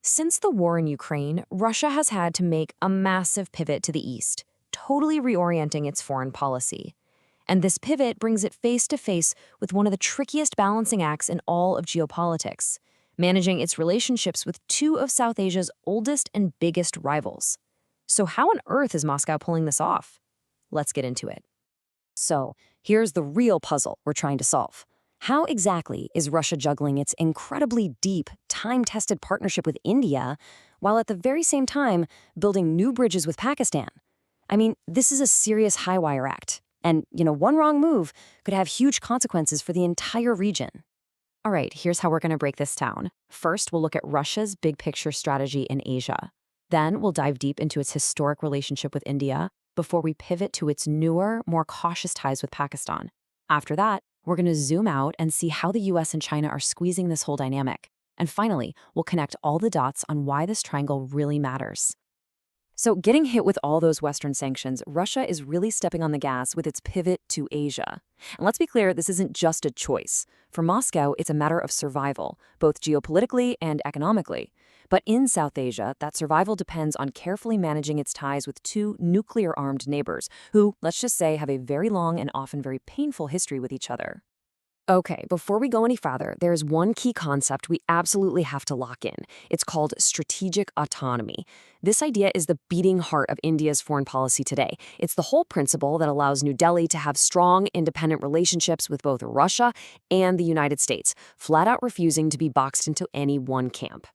Since the war in Ukraine, Russia has had to make a massive pivot to the east, totally reorienting its foreign policy. And this pivot brings it face to face with one of the trickiest balancing acts in all of geopolitics, managing its relationships with two of South Asia's oldest and biggest rivals. So how on earth is Moscow pulling this off? Let's get into it. So, here's the real puzzle we're trying to solve. How exactly is Russia juggling its incredibly deep, time-tested partnership with India, while at the very same time building new bridges with Pakistan? I mean, this is a serious high-wire act. And, one wrong move could have huge consequences for the entire region. All right, here's how we're going to break this down. First, we'll look at Russia's big-picture strategy in Asia. Then we'll dive deep into its historic relationship with India before we pivot to its newer, more cautious ties with Pakistan. After that, we're going to zoom out and see how the US and China are squeezing this whole dynamic. And finally, we'll connect all the dots on why this triangle really matters. So, getting hit with all those Western sanctions, Russia is really stepping on the gas with its pivot to Asia. And let's be clear, this isn't just a choice. For Moscow, it's a matter of survival, both geopolitically and economically. But in South Asia, that survival depends on carefully managing its ties with two nuclear-armed neighbors who, let's just say, have a very long and often very painful history with each other. Okay, before we go any farther, there's one key concept we absolutely have to lock in. It's called strategic autonomy. This idea is the beating heart of India's foreign policy today. It's the whole principle that allows New Delhi to have strong, independent relationships with both Russia and the United States, flat out refusing to be boxed into any one camp.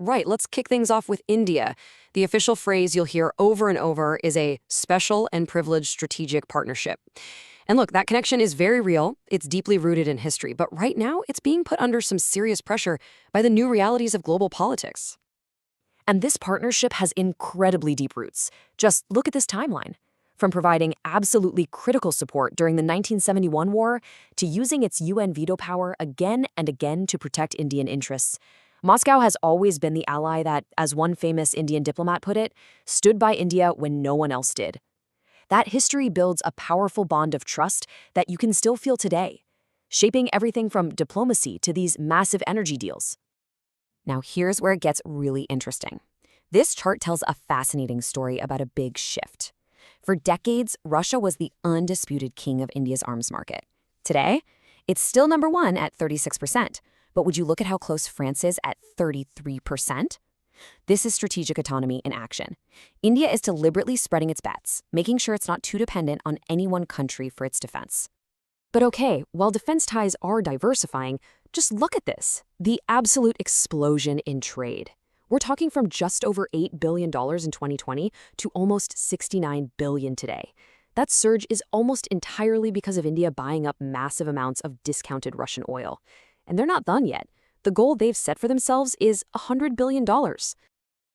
Right, let's kick things off with India. The official phrase you'll hear over and over is a special and privileged strategic partnership. And look, that connection is very real. It's deeply rooted in history. But right now, it's being put under some serious pressure by the new realities of global politics. And this partnership has incredibly deep roots. Just look at this timeline. From providing absolutely critical support during the 1971 war to using its UN veto power again and again to protect Indian interests, Moscow has always been the ally that, as one famous Indian diplomat put it, stood by India when no one else did. That history builds a powerful bond of trust that you can still feel today, shaping everything from diplomacy to these massive energy deals. Now here's where it gets really interesting. This chart tells a fascinating story about a big shift. For decades, Russia was the undisputed king of India's arms market. Today, it's still number one at 36%, but would you look at how close France is at 33%? This is strategic autonomy in action. India is deliberately spreading its bets, making sure it's not too dependent on any one country for its defense. But okay, while defense ties are diversifying, just look at this, the absolute explosion in trade. We're talking from just over $8 billion in 2020 to almost $69 billion today. That surge is almost entirely because of India buying up massive amounts of discounted Russian oil. And they're not done yet. The goal they've set for themselves is $100 billion.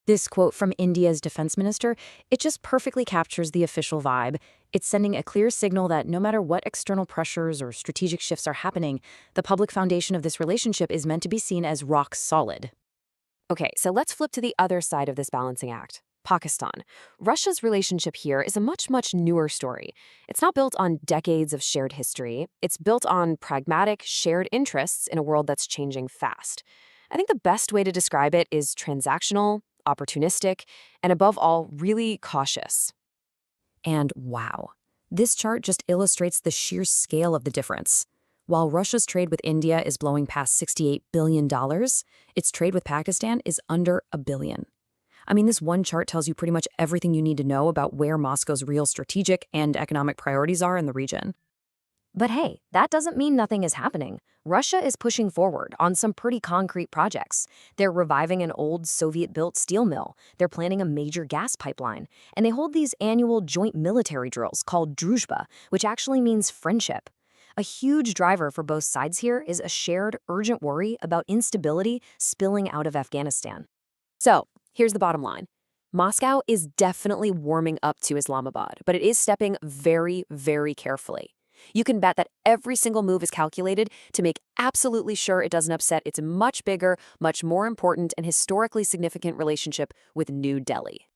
This quote from India's defense minister, it just perfectly captures the official vibe. It's sending a clear signal that no matter what external pressures or strategic shifts are happening, the public foundation of this relationship is meant to be seen as rock solid. Okay, so let's flip to the other side of this balancing act. Pakistan. Russia's relationship here is a much newer story. It's not built on decades of shared history. It's built on pragmatic, shared interests in a world that's changing fast. I think the best way to describe it is transactional, opportunistic, and above all, really cautious. And wow, this chart just illustrates the sheer scale of the difference. While Russia's trade with India is blowing past $68 billion, its trade with Pakistan is under $1 billion. I mean, this one chart tells you pretty much everything you need to know about where Moscow's real strategic and economic priorities are in the region. But hey, that doesn't mean nothing is happening. Russia is pushing forward on some pretty concrete projects. They're reviving an old Soviet-built steel mill. They're planning a major gas pipeline. And they hold these annual joint military drills called Druzhba, which actually means friendship. A huge driver for both sides here is a shared, urgent worry about instability spilling out of Afghanistan. So, here's the bottom line. Moscow is definitely warming up to Islamabad, but it is stepping very, very carefully. You can bet that every single move is calculated to make absolutely sure it doesn't upset its much bigger, much more important, and historically significant relationship with New Delhi.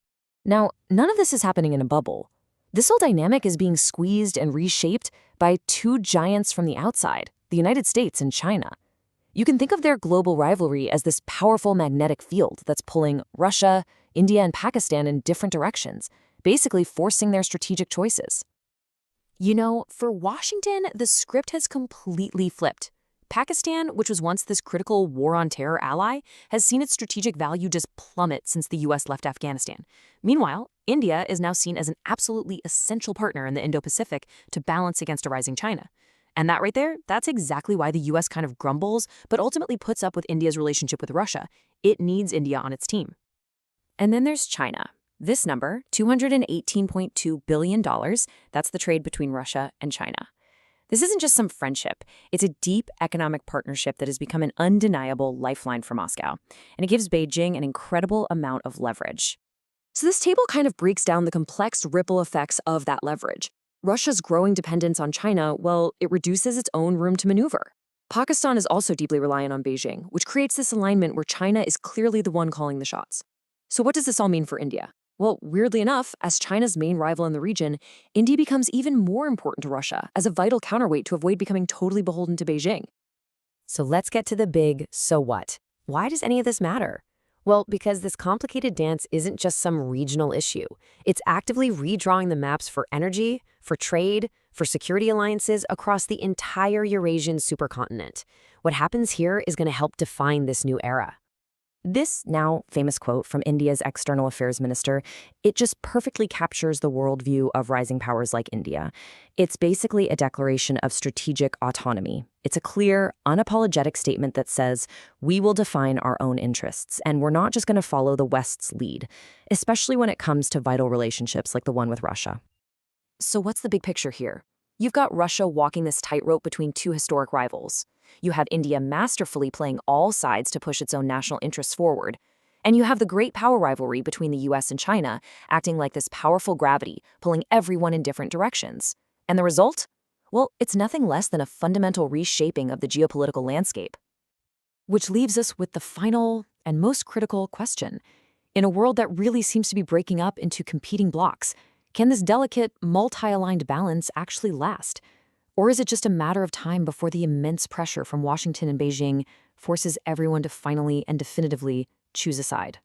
Now, none of this is happening in a bubble. This whole dynamic is being squeezed and reshaped by two giants from the outside, the United States and China. You can think of their global rivalry as this powerful magnetic field that's pulling Russia, India, and Pakistan in different directions, basically forcing their strategic choices. You know, for Washington, the script has completely flipped. Pakistan, which was once this critical war on terror ally, has seen its strategic value just plummet since the US left Afghanistan. Meanwhile, India is now seen as an absolutely essential partner in the Indo-Pacific to balance against a rising China. And that right there, that's exactly why the US kind of grumbles, but ultimately puts up with India's relationship with Russia. It needs India on its team. And then there's China. This number, $218.2 billion, that's the trade between Russia and China. This isn't just some friendship. It's a deep economic partnership that has become an undeniable lifeline for Moscow, and it gives Beijing an incredible amount of leverage. So this table kind of breaks down the complex ripple effects of that leverage. Russia's growing dependence on China, well, it reduces its own room to maneuver. Pakistan is also deeply reliant on Beijing, which creates this alignment where China is clearly the one calling the shots. So what does this all mean for India? Well, weirdly enough, as China's main rival in the region, India becomes even more important to Russia as a vital counterweight to avoid becoming totally beholden to Beijing. So let's get to the big so what. Why does any of this matter? Well, because this complicated dance isn't just some regional issue. It's actively redrawing the maps for energy, for trade, for security alliances across the entire Eurasian supercontinent. What happens here is going to help define this new era. This now famous quote from India's external affairs minister, it just perfectly captures the worldview of rising powers like India. It's basically a declaration of strategic autonomy. It's a clear, unapologetic statement that says, we will define our own interests, and we're not just going to follow the West's lead, especially when it comes to vital relationships like the one with Russia. So what's the big picture here? You've got Russia walking this tightrope between two historic rivals. You have India masterfully playing all sides to push its own national interests forward. And you have the great power rivalry between the US and China acting like this powerful gravity, pulling everyone in different directions. And the result? Well, it's nothing less than a fundamental reshaping of the geopolitical landscape. Which leaves us with the final and most critical question. In a world that really seems to be breaking up into competing blocks, can this delicate, multi-aligned balance actually last? Or is it just a matter of time before the immense pressure from Washington and Beijing forces everyone to finally and definitively choose a side?